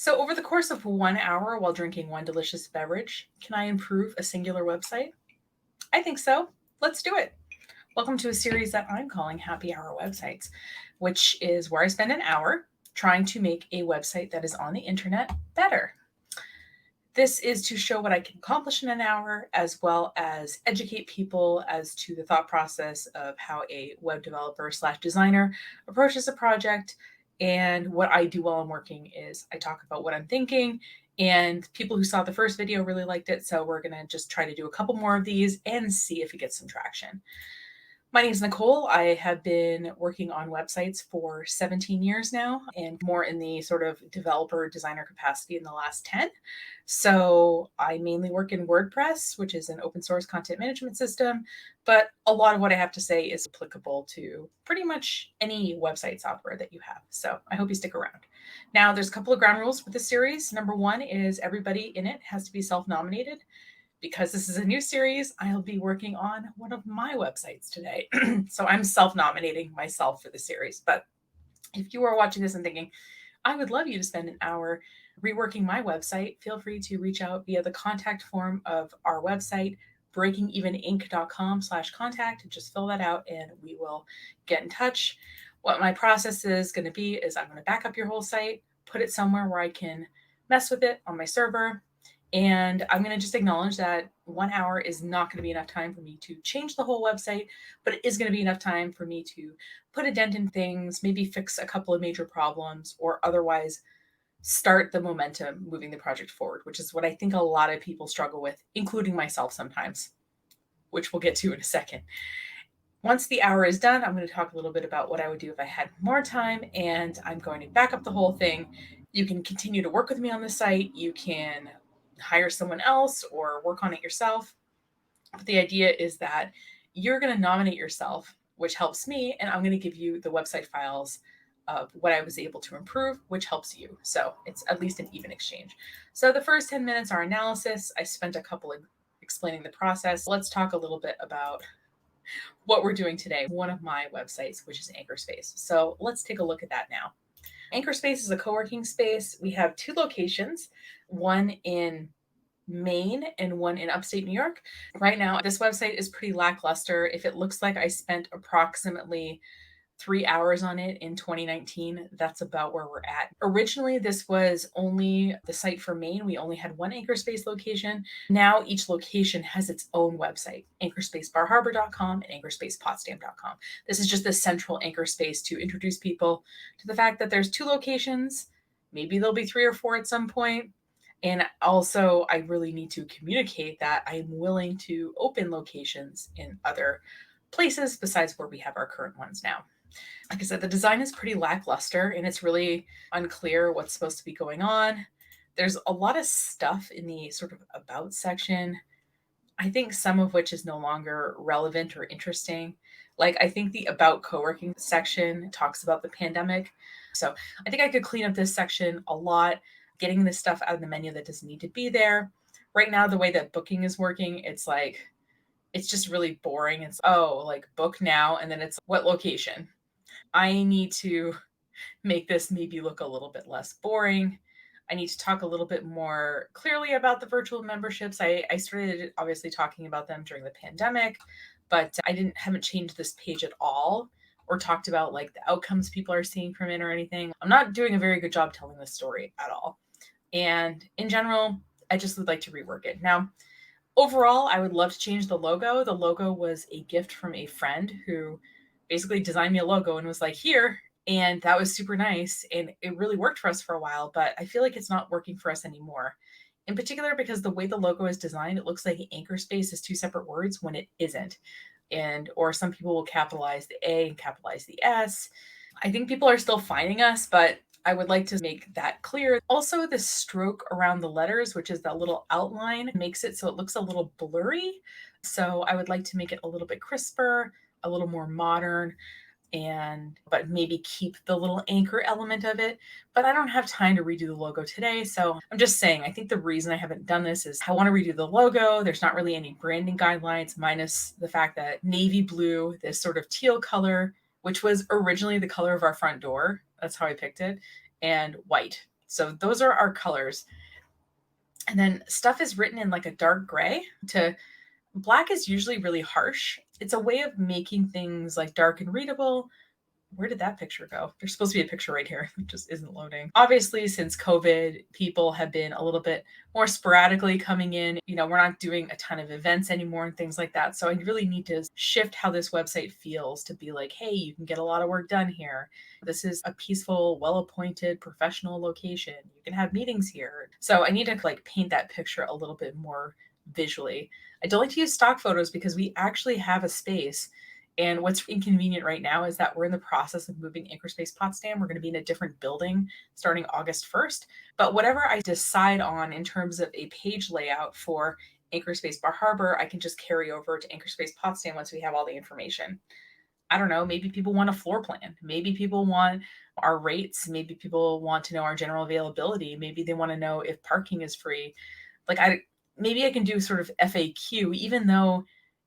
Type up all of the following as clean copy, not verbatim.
So, over the course of 1 hour while drinking one delicious beverage, can I improve a singular website? I think so. Let's do it. Welcome to a series that I'm calling Happy Hour Websites, which is where I spend an hour trying to make a website that is on the internet better. This is to show what I can accomplish in an hour, as well as educate people as to the thought process of how a web developer slash designer approaches a project. And what I do while I'm working is I talk about what I'm thinking. And people who saw the first video really liked it. So we're going to just try to do a couple more of these and see if it gets some traction. My name is Nicole. I have been working on websites for 17 years now and more in the sort of developer designer capacity in the last 10. So I mainly work in WordPress, which is an open source content management system, but a lot of what I have to say is applicable to pretty much any website software that you have. So I hope you stick around. Now, there's a couple of ground rules for this series. Number one is everybody in it has to be self-nominated. Because this is a new series, I'll be working on one of my websites today. So I'm self nominating myself for the series. But if you are watching this and thinking, I would love you to spend an hour reworking my website, feel free to reach out via the contact form of our website, breakingeveninc.com/contact. Just fill that out and we will get in touch. What my process is going to be is I'm going to back up your whole site, put it somewhere where I can mess with it on my server, and I'm going to just acknowledge that 1 hour is not going to be enough time for me to change the whole website, but it is going to be enough time for me to put a dent in things, maybe fix a couple of major problems, or otherwise start the momentum moving the project forward, which is what I think a lot of people struggle with, including myself sometimes, which we'll get to in a second. Once the hour is done, I'm going to talk a little bit about what I would do if I had more time, and I'm going to back up the whole thing. You can continue to work with me on the site. You can hire someone else or work on it yourself. But the idea is that you're going to nominate yourself, which helps me, and I'm going to give you the website files of what I was able to improve, which helps you. So it's at least an even exchange. So the first 10 minutes are analysis. I spent a couple of explaining the process. Let's talk a little bit about what we're doing today, one of my websites, which is Anchorspace. So let's take a look at that now. Anchorspace is a co-working space. We have two locations, one in Maine and one in upstate New York. Right now, this website is pretty lackluster. If it looks like I spent approximately 3 hours on it in 2019, that's about where we're at. Originally, this was only the site for Maine. We only had one Anchorspace location. Now each location has its own website, anchorspacebarharbor.com and anchorspacepotsdam.com. This is just the central Anchorspace to introduce people to the fact that there's two locations. Maybe there'll be three or four at some point. And also, I really need to communicate that I'm willing to open locations in other places besides where we have our current ones now. Like I said, the design is pretty lackluster and it's really unclear what's supposed to be going on. There's a lot of stuff in the sort of about section, I think some of which is no longer relevant or interesting. Like, I think the about co-working section talks about the pandemic. So I think I could clean up this section a lot, getting this stuff out of the menu that doesn't need to be there. Right now, the way that booking is working, it's just really boring. It's, oh, like book now. And then it's what location? I need to make this maybe look a little bit less boring. I need to talk a little bit more clearly about the virtual memberships. I started obviously talking about them during the pandemic, but haven't changed this page at all or talked about like the outcomes people are seeing from it or anything. I'm not doing a very good job telling this story at all. And in general, I just would like to rework it. Now, overall, I would love to change the logo. The logo was a gift from a friend who basically designed me a logo and was like, here. And that was super nice. And it really worked for us for a while, but I feel like it's not working for us anymore. In particular, because the way the logo is designed, it looks like anchor space is two separate words when it isn't. Or some people will capitalize the A and capitalize the S. I think people are still finding us, but I would like to make that clear. Also, the stroke around the letters, which is that little outline, makes it so it looks a little blurry. So I would like to make it a little bit crisper, a little more modern, but maybe keep the little anchor element of it. But I don't have time to redo the logo today. So I'm just saying, I think the reason I haven't done this is I want to redo the logo. There's not really any branding guidelines, minus the fact that navy blue, this sort of teal color, which was originally the color of our front door. That's how I picked it. And white So those are our colors. And then stuff is written in like a dark gray. Black is usually really harsh. It's a way of making things like dark and readable. Where did that picture go? There's supposed to be a picture right here. It just isn't loading. Obviously, since COVID, people have been a little bit more sporadically coming in. We're not doing a ton of events anymore and things like that. So I really need to shift how this website feels to be like, hey, you can get a lot of work done here. This is a peaceful, well-appointed, professional location. You can have meetings here. So I need to like paint that picture a little bit more visually. I don't like to use stock photos because we actually have a space. And what's inconvenient right now is that we're in the process of moving Anchorspace Potsdam. We're going to be in a different building starting August 1st. But whatever I decide on in terms of a page layout for Anchorspace Bar Harbor, I can just carry over to Anchorspace Potsdam once we have all the information. I don't know, maybe people want a floor plan. Maybe people want our rates. Maybe people want to know our general availability. Maybe they want to know if parking is free. Maybe I can do sort of FAQ, even though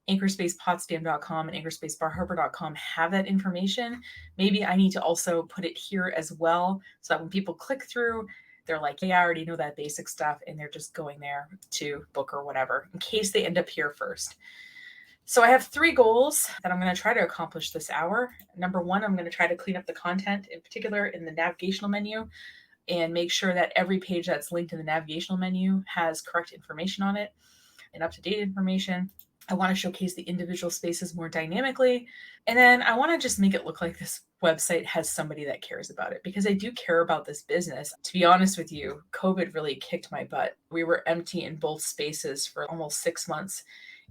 anchorspacepotsdam.com and anchorspacebarharbor.com have that information. Maybe I need to also put it here as well, so that when people click through, they're like, yeah, I already know that basic stuff, and they're just going there to book or whatever, in case they end up here first. So I have 3 goals that I'm going to try to accomplish this hour. Number 1, I'm going to try to clean up the content, in particular in the navigational menu, and make sure that every page that's linked in the navigational menu has correct information on it and up-to-date information. I want to showcase the individual spaces more dynamically. And then I want to just make it look like this website has somebody that cares about it, because I do care about this business. To be honest with you, COVID really kicked my butt. We were empty in both spaces for almost 6 months.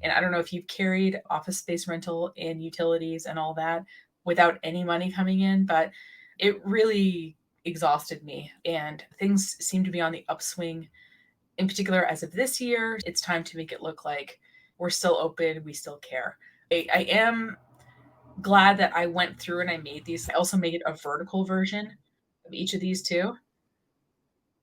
And I don't know if you've carried office space rental and utilities and all that without any money coming in, but it really exhausted me. And things seem to be on the upswing. In particular, as of this year, it's time to make it look like we're still open, we still care. I am glad that I went through and I made these. I also made it a vertical version of each of these too,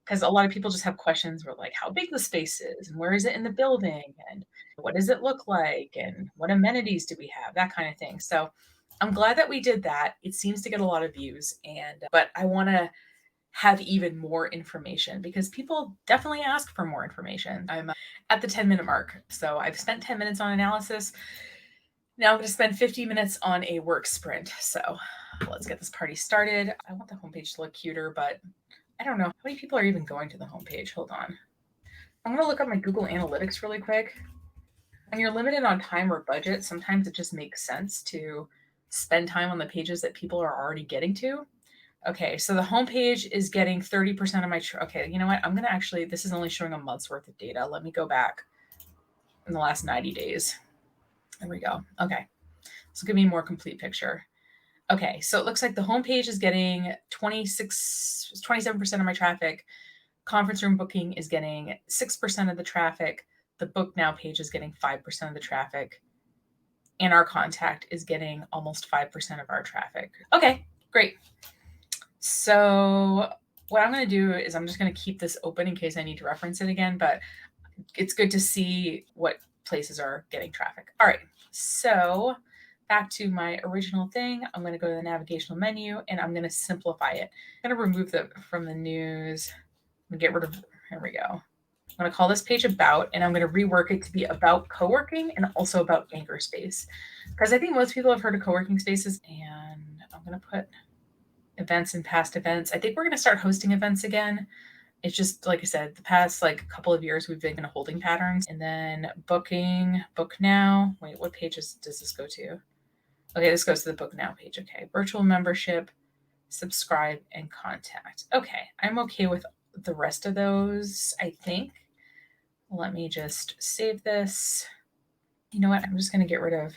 because a lot of people just have questions where like how big the space is and where is it in the building and what does it look like and what amenities do we have, that kind of thing. So I'm glad that we did that. It seems to get a lot of views, but I want to have even more information because people definitely ask for more information. I'm at the 10-minute mark. So I've spent 10 minutes on analysis. Now I'm going to spend 50 minutes on a work sprint. So let's get this party started. I want the homepage to look cuter, but I don't know how many people are even going to the homepage. Hold on. I'm going to look up my Google Analytics really quick. When you're limited on time or budget, sometimes it just makes sense to spend time on the pages that people are already getting to. Okay, so the homepage is getting 30% of my, okay, you know what? I'm going to actually, this is only showing a month's worth of data. Let me go back in the last 90 days. There we go. Okay, so give me a more complete picture. Okay, so it looks like the homepage is getting 27% of my traffic. Conference room booking is getting 6% of the traffic. The book now page is getting 5% of the traffic. And our contact is getting almost 5% of our traffic. Okay, great. So what I'm going to do is I'm just going to keep this open in case I need to reference it again, but it's good to see what places are getting traffic. All right, so back to my original thing. I'm going to go to the navigational menu and I'm going to simplify it. I'm going to remove the from the news and get rid of, here we go. I'm going to call this page about, and I'm going to rework it to be about co-working and also about Anchorspace, because I think most people have heard of co-working spaces. And I'm going to put events and past events. I think we're going to start hosting events again. It's just, like I said, the past like couple of years we've been in holding patterns. And then booking, book now. Wait, what pages does this go to? Okay, this goes to the book now page. Okay, virtual membership, subscribe, and contact. Okay, I'm okay with the rest of those, I think. Let me just save this. You know what? I'm just going to get rid of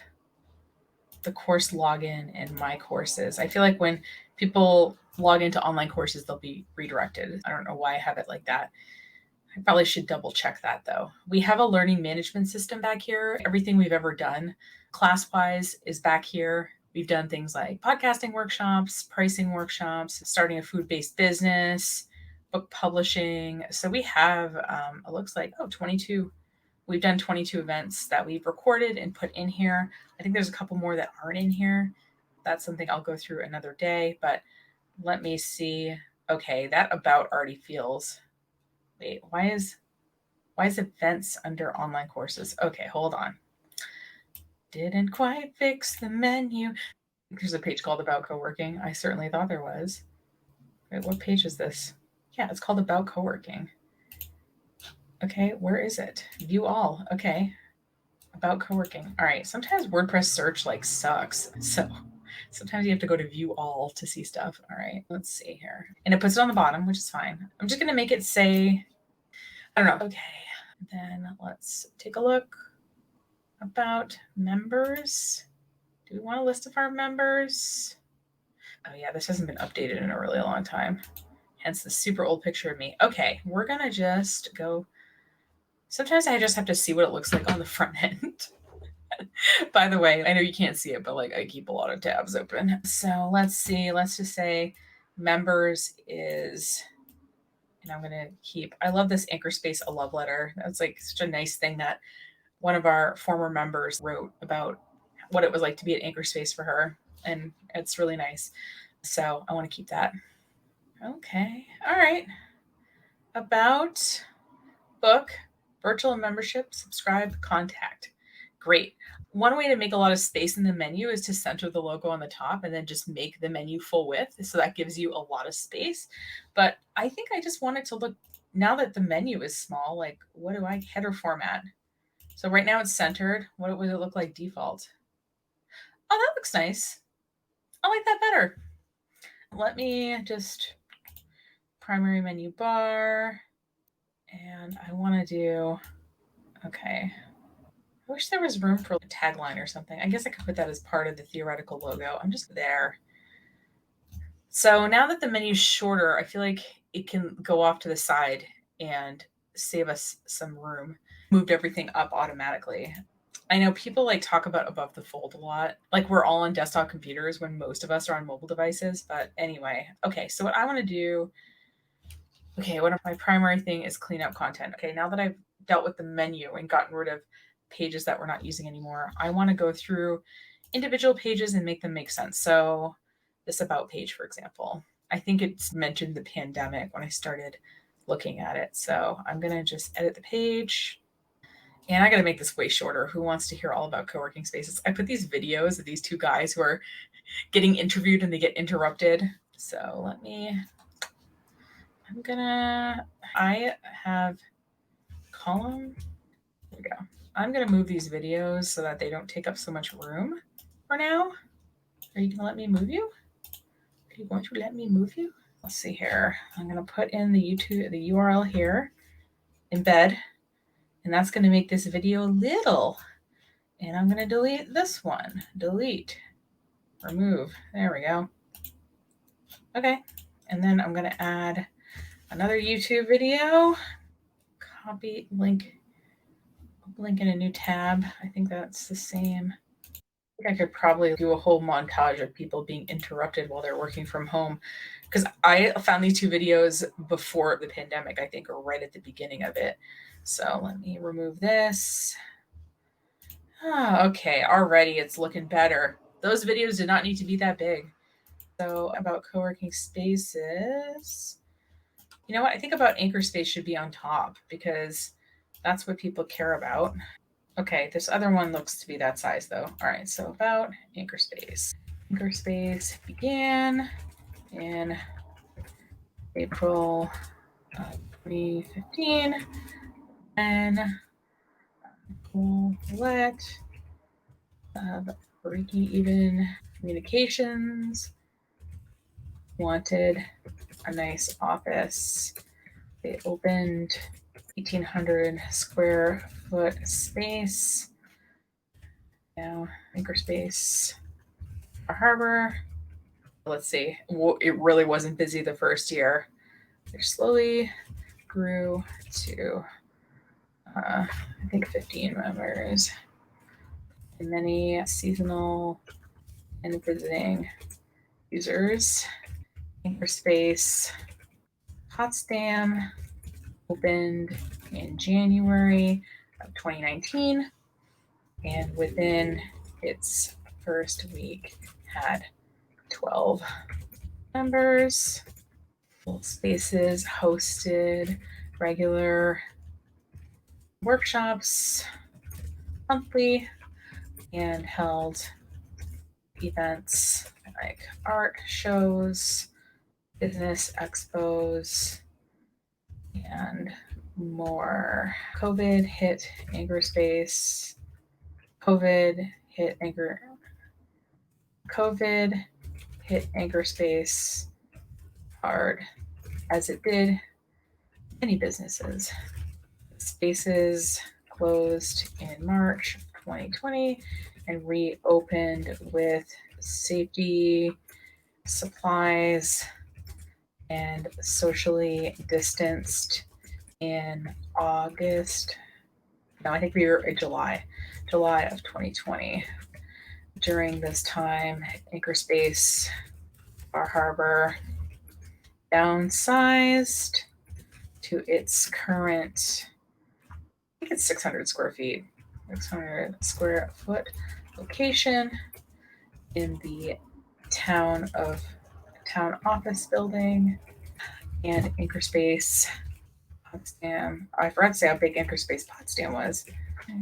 the course login and my courses. I feel like when people log into online courses, they'll be redirected. I don't know why I have it like that. I probably should double check that though. We have a learning management system back here. Everything we've ever done class-wise is back here. We've done things like podcasting workshops, pricing workshops, starting a food-based business, book publishing. So we have, it looks like, 22. We've done 22 events that we've recorded and put in here. I think there's a couple more that aren't in here. That's something I'll go through another day, but let me see. Okay, that about already feels. Wait, why is events under online courses? Okay, hold on. Didn't quite fix the menu. There's a page called About Co-working. I certainly thought there was. Wait, what page is this? Yeah, it's called About Co-working. Okay, where is it? View all. Okay. About co-working. All right. Sometimes WordPress search like sucks. So sometimes you have to go to view all to see stuff. All right. Let's see here. And it puts it on the bottom, which is fine. I'm just going to make it say, I don't know. Okay. Then let's take a look. About members. Do we want a list of our members? Oh yeah, this hasn't been updated in a really long time. Hence the super old picture of me. Okay, we're going to just go. Sometimes I just have to see what it looks like on the front end. By the way, I know you can't see it, but like I keep a lot of tabs open. So let's see. Let's just say members is, and I'm going to keep, I love this Anchorspace, a love letter. That's like such a nice thing that one of our former members wrote about what it was like to be at Anchorspace for her. And it's really nice. So I want to keep that. Okay. All right. About book, virtual membership, subscribe, contact. Great. One way to make a lot of space in the menu is to center the logo on the top and then just make the menu full width. So that gives you a lot of space. But I think I just want it to look, now that the menu is small, like what do I, header format? So right now it's centered. What would it look like default? Oh, that looks nice. I like that better. Let me just primary menu bar. And I want to do, okay. I wish there was room for a tagline or something. I guess I could put that as part of the theoretical logo. I'm just there. So now that the menu's shorter, I feel like it can go off to the side and save us some room. Moved everything up automatically. I know people like talk about above the fold a lot. Like we're all on desktop computers when most of us are on mobile devices. But anyway, okay, so what I want to do, okay, one of my primary thing is clean up content. Okay, now that I've dealt with the menu and gotten rid of pages that we're not using anymore, I want to go through individual pages and make them make sense. So this about page, for example, I think it's mentioned the pandemic when I started looking at it. So I'm going to just edit the page. And I got to make this way shorter. Who wants to hear all about co-working spaces? I put these videos of these two guys who are getting interviewed and they get interrupted. So let me, I have column. There we go. I'm going to move these videos so that they don't take up so much room for now. Are you going to let me move you? Are you going to let me move you? Let's see here. I'm going to put in the URL here, embed, and that's going to make this video little. And I'm going to delete this one. Delete, remove. There we go. Okay. And then I'm going to add another YouTube video. Copy link in a new tab. I think that's the same. I could probably do a whole montage of people being interrupted while they're working from home, because I found these two videos before the pandemic, I think, or right at the beginning of it. So let me remove this. Okay, already it's looking better. Those videos did not need to be that big. So about co-working spaces, you know what? I think about Anchorspace should be on top because that's what people care about. Okay, this other one looks to be that size though. All right, so about Anchorspace. Anchorspace began in April 2015 and let breaking even communications wanted a nice office. They opened 1,800 square foot space. Now, Anchorspace, our harbor. Let's see, it really wasn't busy the first year. They slowly grew to, I think, 15 members. And many seasonal and visiting users. Anchorspace Potsdam opened in January of 2019, and within its first week had 12 members. Spaces hosted regular workshops monthly and held events like art shows, business expos, and more. COVID hit Anchorspace. COVID hit Anchor. COVID hit Anchorspace hard, as it did many businesses. Spaces closed in March 2020 and reopened with safety supplies and socially distanced in August. No, I think we were in July of 2020. During this time, Anchorspace, Bar Harbor, downsized to its current, I think it's 600 square feet, 600 square foot location in the town office building. And Anchorspace Potsdam, I forgot to say how big Anchorspace Potsdam was.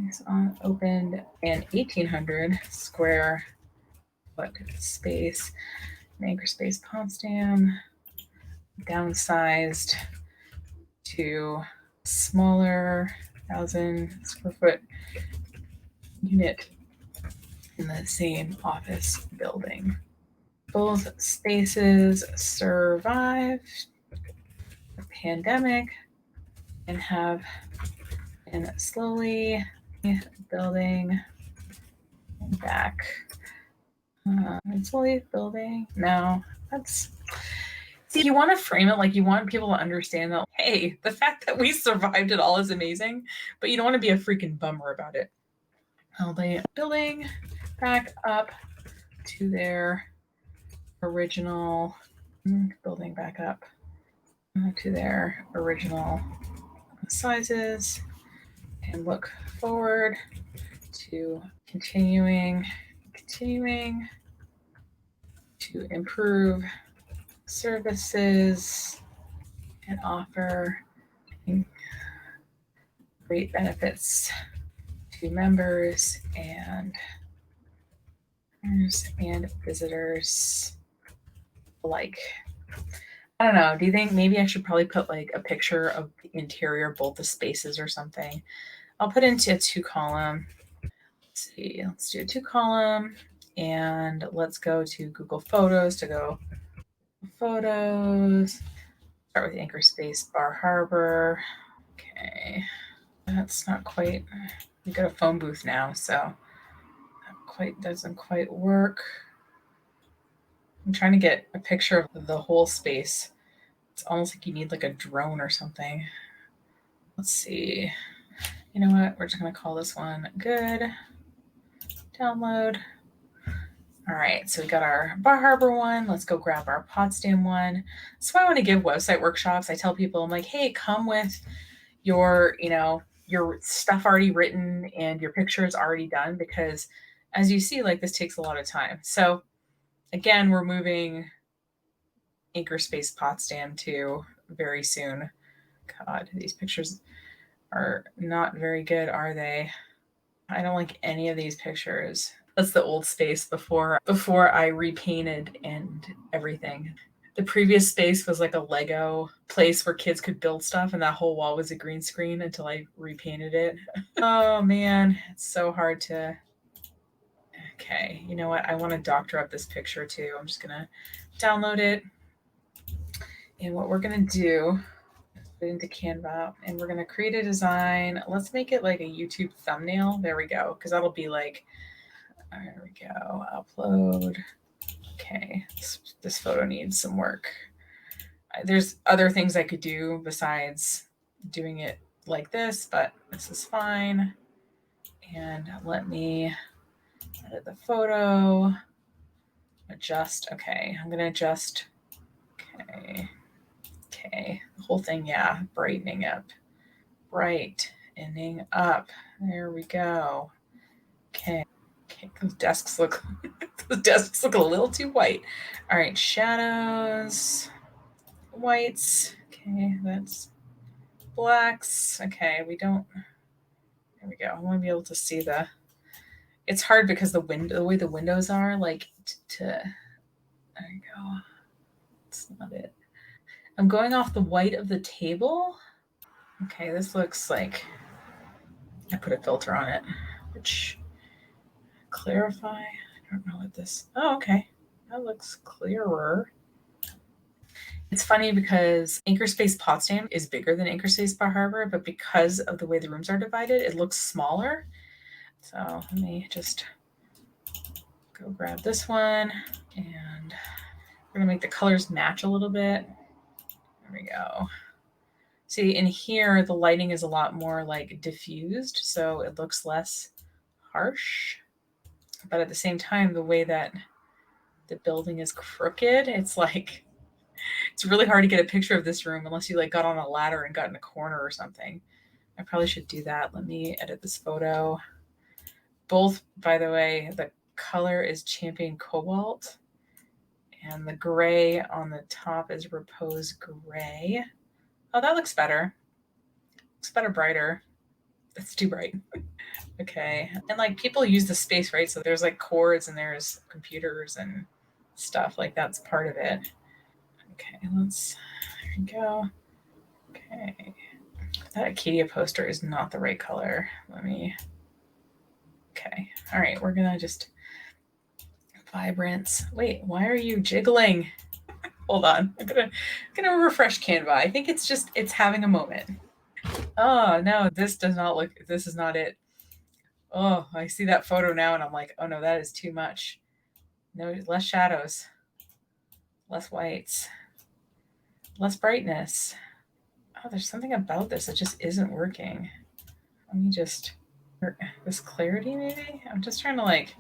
It's opened an 1,800 square foot space. Anchorspace Potsdam downsized to smaller 1,000 square foot unit in the same office building. Both spaces survived the pandemic and have been slowly building back. Slowly building. No, that's. See, you want to frame it like you want people to understand that, hey, the fact that we survived it all is amazing, but you don't want to be a freaking bummer about it. They building back up to their original, building back up to their original sizes, and look forward to continuing to improve services and offer great benefits to members and visitors alike. I don't know. Do you think maybe I should probably put like a picture of the interior of both the spaces or something? I'll put into a 2-column. Let's see. Let's do a 2-column, and let's go to Google Photos to go photos. Start with Anchorspace Bar Harbor. Okay. That's not quite. We got a phone booth now, so that doesn't quite work. I'm trying to get a picture of the whole space. It's almost like you need like a drone or something. Let's see. You know what? We're just going to call this one good. Download. All right, so we got our Bar Harbor one. Let's go grab our Potsdam one. That's why I want to give website workshops. I tell people, I'm like, hey, come with your stuff already written and your pictures already done, because as you see, like, this takes a lot of time. So again, we're moving Anchorspace Potsdam to very soon. God, these pictures are not very good, are they? I don't like any of these pictures. That's the old space before I repainted and everything. The previous space was like a Lego place where kids could build stuff, and that whole wall was a green screen until I repainted it. Oh man, it's so hard to. Okay, you know what? I want to doctor up this picture too. I'm just gonna download it. And what we're gonna do, put it into Canva, and we're gonna create a design. Let's make it like a YouTube thumbnail. There we go, because that'll be like. There we go. Upload. Okay, this photo needs some work. There's other things I could do besides doing it like this, but this is fine. And let me edit the photo. Adjust. Okay, I'm gonna adjust. Okay. The whole thing, yeah. Brightening up. There we go. Okay. Those desks look a little too white. All right, shadows. whites. Okay, that's blacks. Okay, we don't. There we go. I want to be able to see the. It's hard because the way the windows are, like to. There you go. That's not it. I'm going off the white of the table. Okay, this looks like I put a filter on it, which clarify. I don't know what this. Oh, okay, that looks clearer. It's funny because Anchorspace Potsdam is bigger than Anchorspace Bar Harbor, but because of the way the rooms are divided, it looks smaller. So let me just go grab this one, and we're gonna make the colors match a little bit. There we go. See, in here, the lighting is a lot more like diffused, so it looks less harsh. But at the same time, the way that the building is crooked, it's like, it's really hard to get a picture of this room unless you like got on a ladder and got in a corner or something. I probably should do that. Let me edit this photo. Both, by the way, the color is Champion Cobalt and the gray on the top is Repose Gray. Oh, that looks better. Looks better brighter. It's too bright. Okay. And like people use the space, right? So there's like cords and there's computers and stuff. Like that's part of it. Okay, there we go. Okay. That Acadia poster is not the right color. Okay. All right. We're going to just vibrance. Wait, why are you jiggling? Hold on. I'm gonna refresh Canva. I think it's having a moment. Oh no, this is not it. Oh, I see that photo now and I'm like, oh no, that is too much. No, less shadows, less whites, less brightness. Oh, there's something about this that just isn't working. Let me just this clarity maybe? I'm just trying to like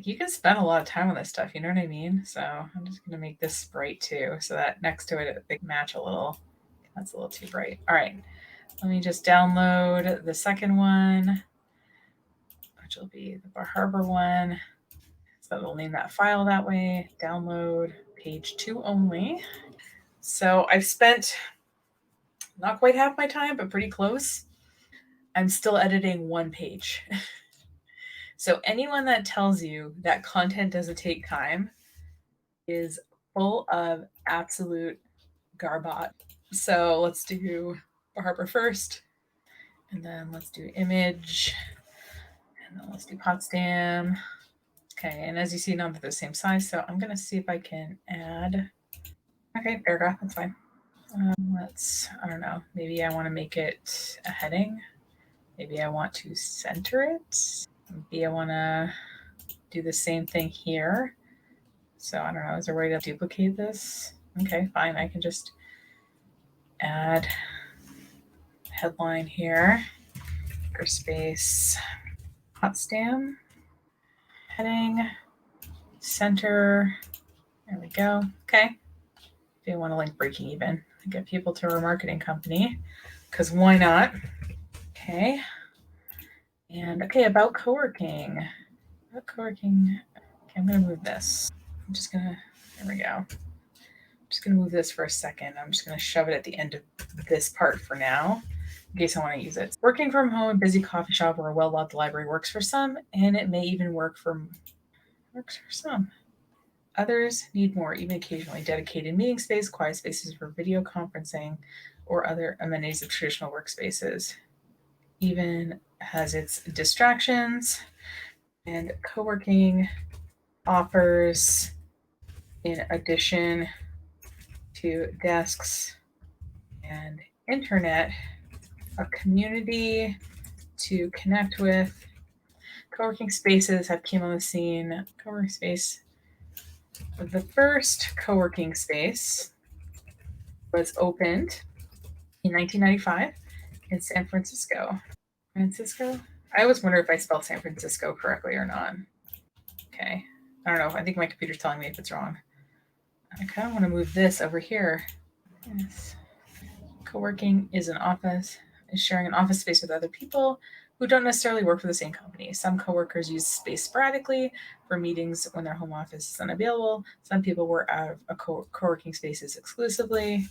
you can spend a lot of time on this stuff, you know what I mean? So I'm just gonna make this bright too, so that next to it they match a little. That's a little too bright. All right, let me just download the second one, which will be the Bar Harbor one. So we'll name that file that way. Download page 2 only. So I've spent not quite half my time, but pretty close. I'm still editing one page. So anyone that tells you that content doesn't take time is full of absolute garbage. So let's do Bar Harbor first, and then let's do image, and then let's do Potsdam. Okay, and as you see, now they're the same size, so I'm gonna see if I can add. Okay, paragraph, that's fine. I don't know, maybe I want to make it a heading. Maybe I want to center it. Maybe I want to do the same thing here. So I don't know, is there a way to duplicate this? Okay, fine, I can just add headline here. Anchorspace Potsdam. Heading, center. There we go. Okay. If you want to link breaking even, get people to a marketing company, because why not? Okay. And okay, about co-working. About co-working. Okay, I'm gonna move this. There we go. I'm just gonna move this for a second. I'm just gonna shove it at the end of this part for now, in case I want to use it. Working from home, a busy coffee shop, or a well-loved library works for some, and it may even works for some. Others need more, even occasionally dedicated meeting space, quiet spaces for video conferencing, or other amenities of traditional workspaces. Even has its distractions, and co-working offers, in addition to desks and internet, a community to connect with. Co-working spaces have came on the scene. Co-working space. The first co-working space was opened in 1995 in San Francisco. I always wonder if I spelled San Francisco correctly or not. Okay. I don't know. I think my computer's telling me if it's wrong. I kind of want to move this over here. Yes. Co-working is sharing an office space with other people, who don't necessarily work for the same company. Some coworkers use space sporadically for meetings when their home office is unavailable. Some people work out of a co-working spaces exclusively.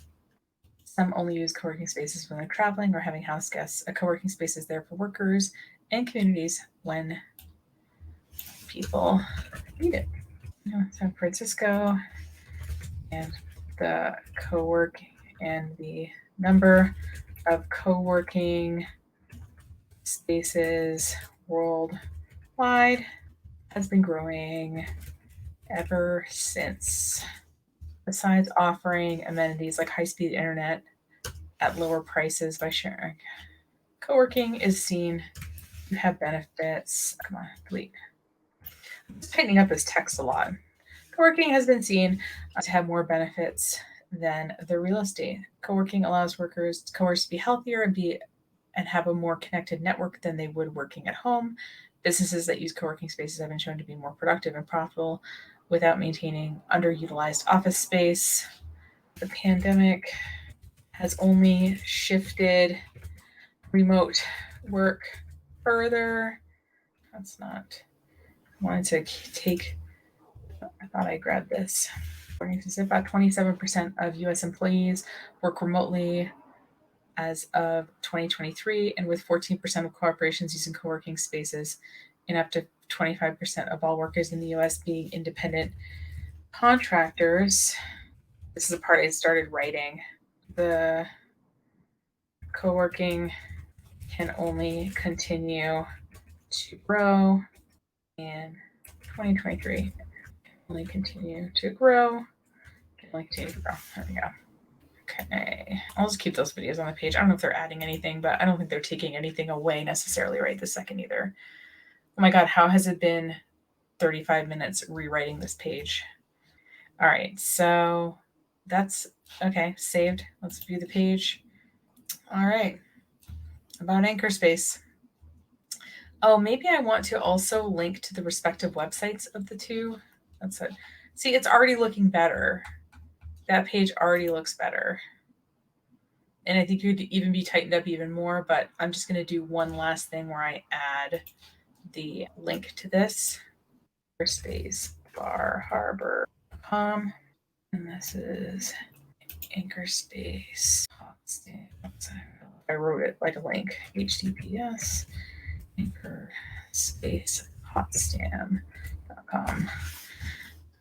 Some only use co-working spaces when they're traveling or having house guests. A co-working space is there for workers and communities when people need it. San Francisco and the co-work and the number of co-working spaces worldwide has been growing ever since. Besides offering amenities like high-speed internet at lower prices by sharing, co-working is seen to have benefits. Come on, delete. I'm just tightening up this text a lot. Co-working has been seen to have more benefits than the real estate. Co-working allows workers to be healthier and have a more connected network than they would working at home. Businesses that use co-working spaces have been shown to be more productive and profitable without maintaining underutilized office space. The pandemic has only shifted remote work further. That's not. I wanted to take. I thought I grabbed this. About 27% of U.S. employees work remotely as of 2023, and with 14% of corporations using co-working spaces, and up to 25% of all workers in the U.S. being independent contractors. This is the part I started writing. The co-working can only continue to grow in 2023. Only continue to grow. Can only continue to grow. There we go. Okay, I'll just keep those videos on the page. I don't know if they're adding anything, but I don't think they're taking anything away necessarily right this second either. Oh my God, how has it been 35 minutes rewriting this page? All right, so that's okay, saved. Let's view the page. All right, about Anchorspace. Oh, maybe I want to also link to the respective websites of the two. That's it. See, it's already looking better. That page already looks better. And I think it could even be tightened up even more, but I'm just going to do one last thing where I add the link to this. Space bar harbor.com. And this is Anchorspace. I wrote it like a link. HTTPS Anchorspace.com.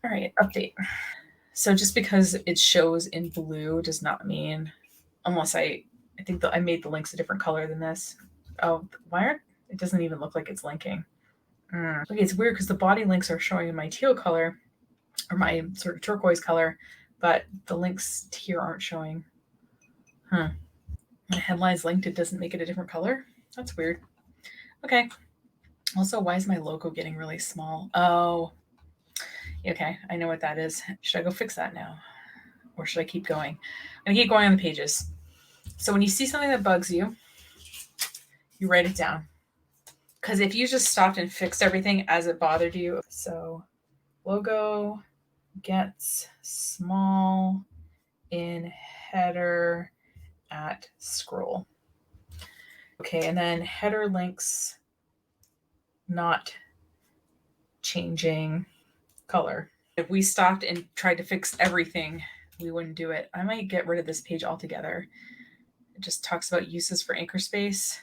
All right, update. So just because it shows in blue does not mean, unless I think I made the links a different color than this. Oh, why aren't, it doesn't even look like it's linking. Okay, it's weird because the body links are showing in my teal color, or my sort of turquoise color, but the links here aren't showing. When the headline's linked, it doesn't make it a different color. That's weird. Okay. Also, why is my logo getting really small? Oh, okay. I know what that is. Should I go fix that now? Or should I keep going? I'm gonna keep going on the pages. So when you see something that bugs you, you write it down. Because if you just stopped and fixed everything as it bothered you, so logo gets small in header at scroll. Okay, and then header links not changing color. If we stopped and tried to fix everything, we wouldn't do it. I might get rid of this page altogether. It just talks about uses for Anchorspace,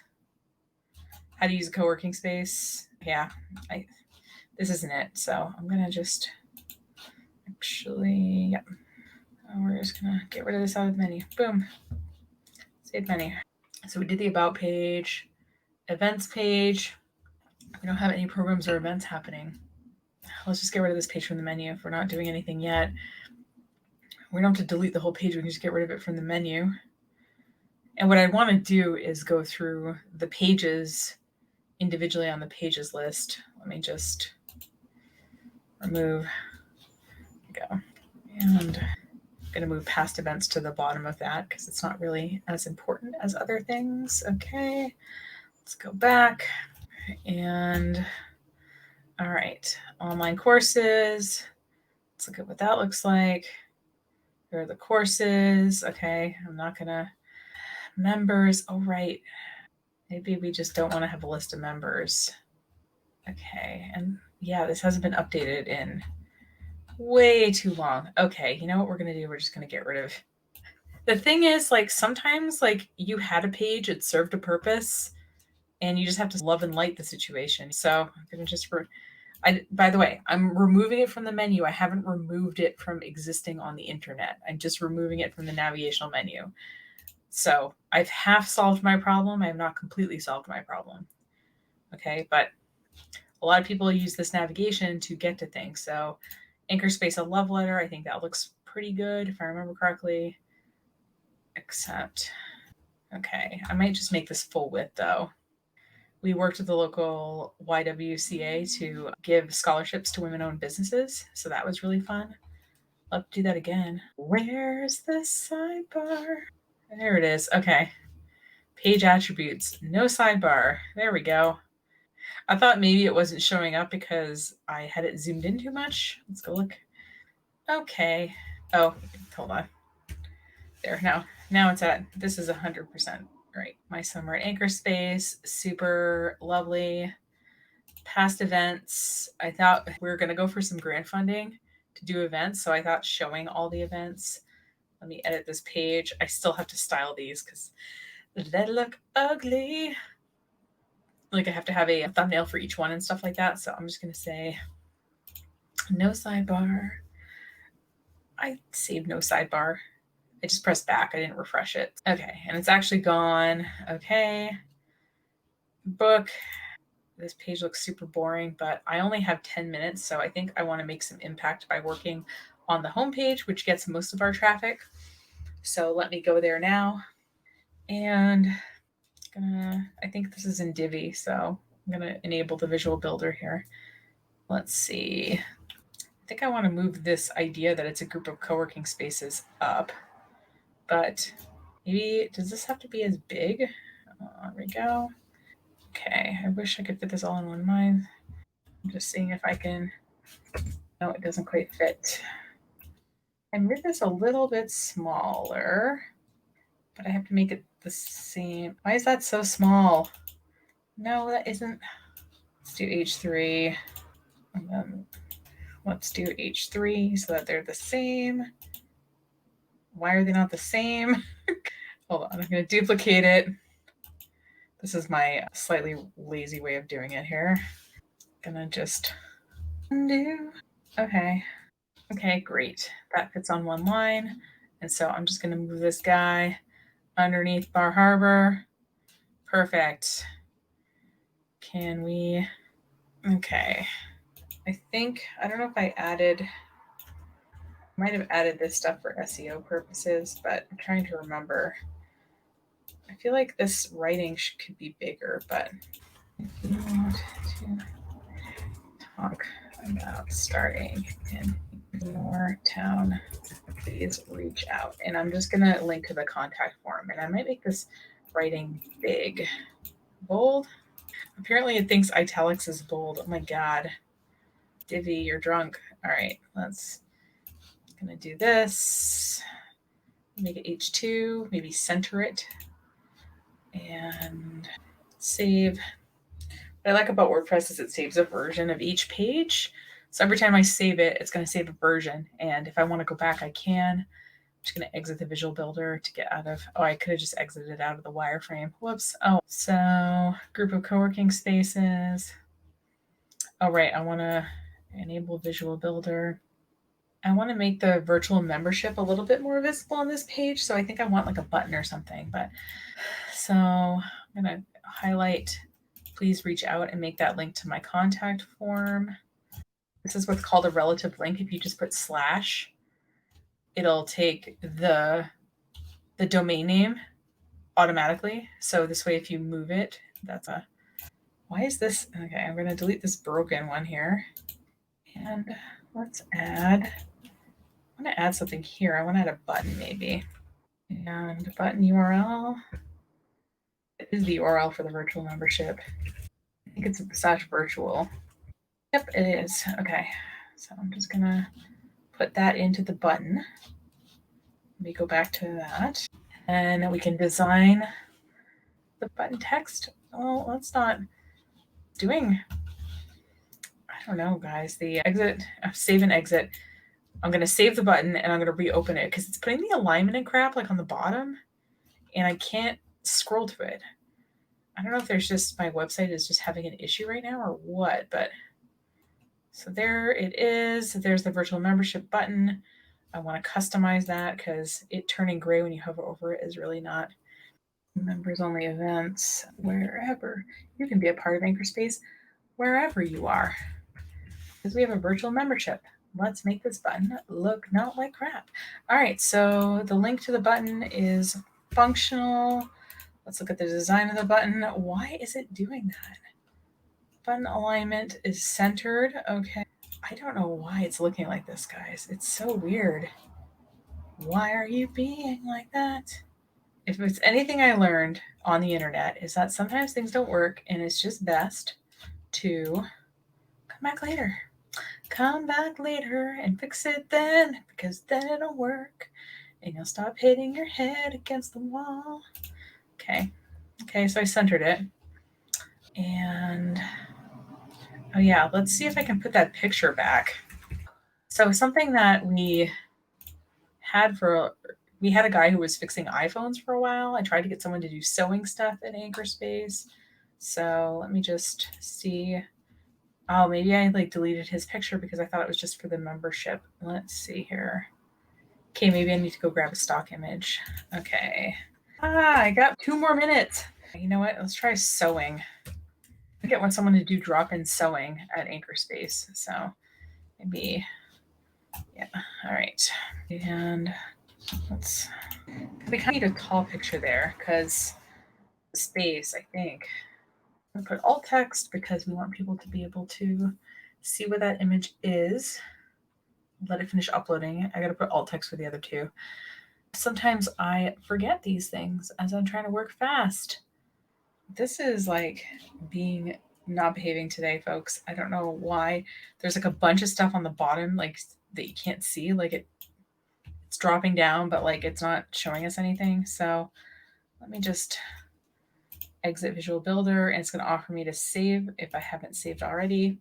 how to use a co-working space. Yeah, this isn't it. So I'm gonna just yeah. We're just gonna get rid of this out of the menu. Boom. Save menu. So we did the about page, events page. We don't have any programs or events happening. Let's just get rid of this page from the menu if we're not doing anything yet. We don't have to delete the whole page. We can just get rid of it from the menu. And what I want to do is go through the pages individually on the pages list. Let me just remove. There we go. And I'm going to move past events to the bottom of that because it's not really as important as other things. Okay. Let's go back. And all right. Online courses. Let's look at what that looks like. Here are the courses. Okay. I'm not going to. Members. Oh, right. Maybe we just don't want to have a list of members. Okay, and yeah, this hasn't been updated in way too long. Okay, you know what we're gonna do? We're just gonna get rid of. The thing is, like, sometimes, like, you had a page, it served a purpose, and you just have to love and light the situation. So I'm gonna just by the way, I'm removing it from the menu. I haven't removed it from existing on the internet. I'm just removing it from the navigational menu. So I've half solved my problem. I have not completely solved my problem. Okay, but a lot of people use this navigation to get to things. So Anchorspace, a love letter, I think that looks pretty good if I remember correctly. Except, okay, I might just make this full width though. We worked with the local YWCA to give scholarships to women-owned businesses, so that was really fun. Let's do that again. Where's the sidebar? There it is. Okay. Page attributes, no sidebar. There we go. I thought maybe it wasn't showing up because I had it zoomed in too much. Let's go look. Okay. Oh, hold on. There, now it's at, this is 100% right. My summer at Anchorspace, super lovely. Past events, I thought we were going to go for some grant funding to do events. So I thought showing all the events. Let me edit this page. I still have to style these because they look ugly. Like I have to have a thumbnail for each one and stuff like that. So I'm just going to say no sidebar. I saved no sidebar. I just pressed back. I didn't refresh it. Okay. And it's actually gone. Okay. Book. This page looks super boring, but I only have 10 minutes. So I think I want to make some impact by working on the homepage, which gets most of our traffic. So let me go there now. And I think this is in Divi. So I'm going to enable the visual builder here. Let's see. I think I want to move this idea that it's a group of co-working spaces up, but maybe, does this have to be as big? There we go. Okay, I wish I could fit this all in one line. I'm just seeing if I can, no, it doesn't quite fit. I made this a little bit smaller, but I have to make it the same. Why is that so small? No, that isn't. Let's do H3. And then let's do H3 so that they're the same. Why are they not the same? Hold on, I'm going to duplicate it. This is my slightly lazy way of doing it here. Gonna just undo. Okay. Okay, great. That fits on one line. And so I'm just gonna move this guy underneath Bar Harbor. Perfect. Can we, okay. I think, I don't know if I might have added this stuff for SEO purposes, but I'm trying to remember. I feel like this writing could be bigger, but if you want to talk about starting in your town, please reach out. And I'm just going to link to the contact form. And I might make this writing big. Bold. Apparently it thinks italics is bold. Oh my God. Divi, you're drunk. All right, let's going to do this. Make it H2, maybe center it. And save. What I like about WordPress is it saves a version of each page. So every time I save it, it's going to save a version. And if I want to go back, I can. I'm just going to exit the visual builder to get out of, oh, I could have just exited out of the wireframe. Whoops. Oh, so group of co-working spaces. Oh, right. I want to enable visual builder. I want to make the virtual membership a little bit more visible on this page. So I think I want like a button or something. But so I'm going to highlight, please reach out, and make that link to my contact form. This is what's called a relative link. If you just put /, it'll take the domain name automatically. So this way, if you move it, why is this? Okay, I'm going to delete this broken one here. And let's add, I want to add something here. I want to add a button maybe. And button URL. It is the URL for the virtual membership. I think it's /virtual. Yep, it is. Okay, so I'm just going to put that into the button. Let me go back to that. And we can design the button text. Oh, that's not doing. I don't know, guys. The exit, save and exit. I'm going to save the button and I'm going to reopen it because it's putting the alignment and crap like on the bottom and I can't scroll to it. I don't know if there's just my website is just having an issue right now or what, but so there it is. There's the virtual membership button. I want to customize that because it turning gray when you hover over it is really not. Members only events, wherever. You can be a part of Anchorspace wherever you are. Because we have a virtual membership. Let's make this button look not like crap. All right, so the link to the button is functional. Let's look at the design of the button. Why is it doing that? Button alignment is centered. Okay. I don't know why it's looking like this, guys. It's so weird. Why are you being like that? If it's anything I learned on the internet is that sometimes things don't work and it's just best to come back later. Come back later and fix it then because then it'll work and you'll stop hitting your head against the wall. Okay. Okay, so I centered it. And oh yeah, let's see if I can put that picture back. So something that we had a guy who was fixing iPhones for a while. I tried to get someone to do sewing stuff at Anchorspace. So let me just see. Oh, maybe I deleted his picture because I thought it was just for the membership. Let's see here. Okay, maybe I need to go grab a stock image. Okay. I got 2 more minutes. You know what? Let's try sewing. I get someone to do drop-in sewing at Anchorspace. So maybe, yeah. All right. And we kind of need a tall picture there because space, I think. I'm going to put alt text because we want people to be able to see what that image is. Let it finish uploading. I got to put alt text for the other two. Sometimes I forget these things as I'm trying to work fast. This is like being not behaving today, folks. I don't know why. There's like a bunch of stuff on the bottom like that you can't see. Like it's dropping down, but like it's not showing us anything. So let me just exit Visual Builder and it's going to offer me to save if I haven't saved already.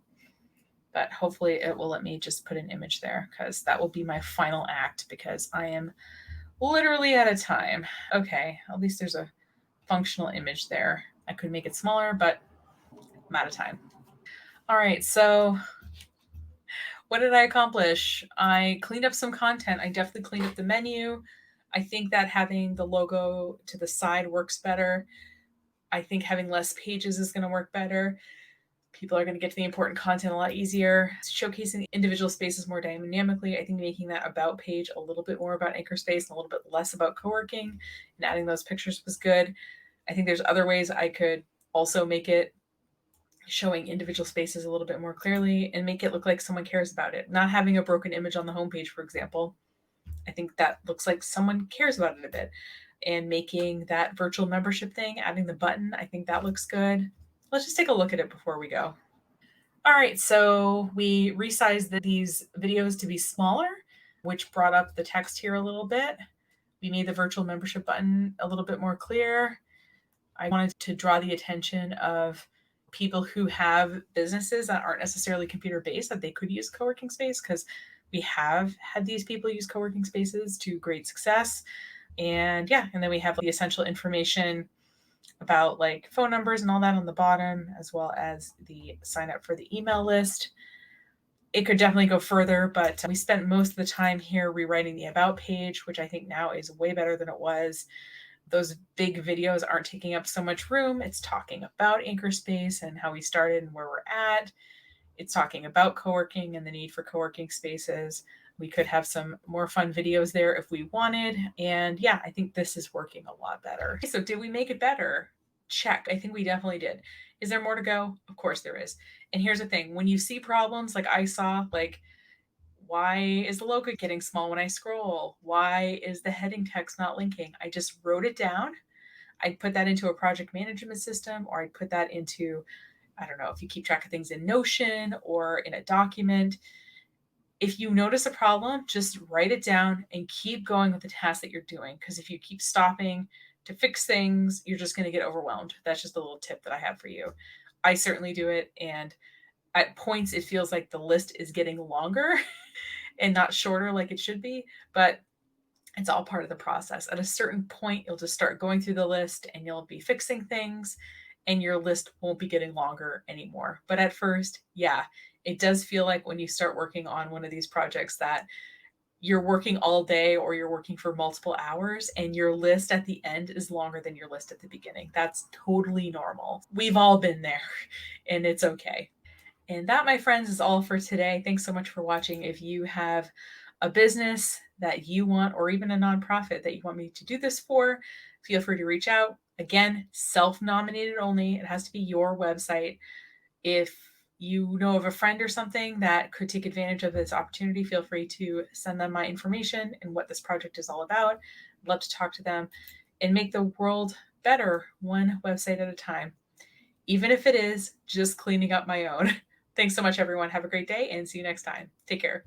But hopefully it will let me just put an image there because that will be my final act because I am literally out of time. Okay, at least there's a functional image there. I could make it smaller, but I'm out of time. All right, so what did I accomplish? I cleaned up some content. I definitely cleaned up the menu. I think that having the logo to the side works better. I think having less pages is going to work better. People are going to get to the important content a lot easier. Showcasing the individual spaces more dynamically. I think making that about page a little bit more about Anchorspace and a little bit less about co-working and adding those pictures was good. I think there's other ways I could also make it showing individual spaces a little bit more clearly and make it look like someone cares about it. Not having a broken image on the homepage, for example. I think that looks like someone cares about it a bit. And making that virtual membership thing, adding the button, I think that looks good. Let's just take a look at it before we go. All right, so we resized these videos to be smaller, which brought up the text here a little bit. We made the virtual membership button a little bit more clear. I wanted to draw the attention of people who have businesses that aren't necessarily computer based that they could use co-working space because we have had these people use co-working spaces to great success. And yeah, and then we have the essential information about like phone numbers and all that on the bottom, as well as the sign up for the email list. It could definitely go further, but we spent most of the time here rewriting the about page, which I think now is way better than it was. Those big videos aren't taking up so much room. It's talking about Anchorspace and how we started and where we're at. It's talking about co-working and the need for co-working spaces. We could have some more fun videos there if we wanted. And yeah, I think this is working a lot better. So did we make it better? Check. I think we definitely did. Is there more to go? Of course there is. And here's the thing. When you see problems like I saw, like why is the logo getting small when I scroll? Why is the heading text not linking? I just wrote it down. I'd put that into a project management system, or I'd put that into, I don't know, if you keep track of things in Notion or in a document. If you notice a problem, just write it down and keep going with the task that you're doing. Because if you keep stopping, to fix things, you're just going to get overwhelmed. That's just a little tip that I have for you. I certainly do it. And at points, it feels like the list is getting longer and not shorter like it should be. But it's all part of the process. At a certain point, you'll just start going through the list and you'll be fixing things, and your list won't be getting longer anymore. But at first, yeah, it does feel like when you start working on one of these projects that you're working all day or you're working for multiple hours and your list at the end is longer than your list at the beginning. That's totally normal. We've all been there and it's okay. And that, my friends, is all for today. Thanks so much for watching. If you have a business that you want, or even a nonprofit that you want me to do this for, feel free to reach out. Again, self nominated only. It has to be your website. If you know of a friend or something that could take advantage of this opportunity, feel free to send them my information and what this project is all about. I'd love to talk to them and make the world better one website at a time, even if it is just cleaning up my own. Thanks so much, everyone. Have a great day and see you next time. Take care.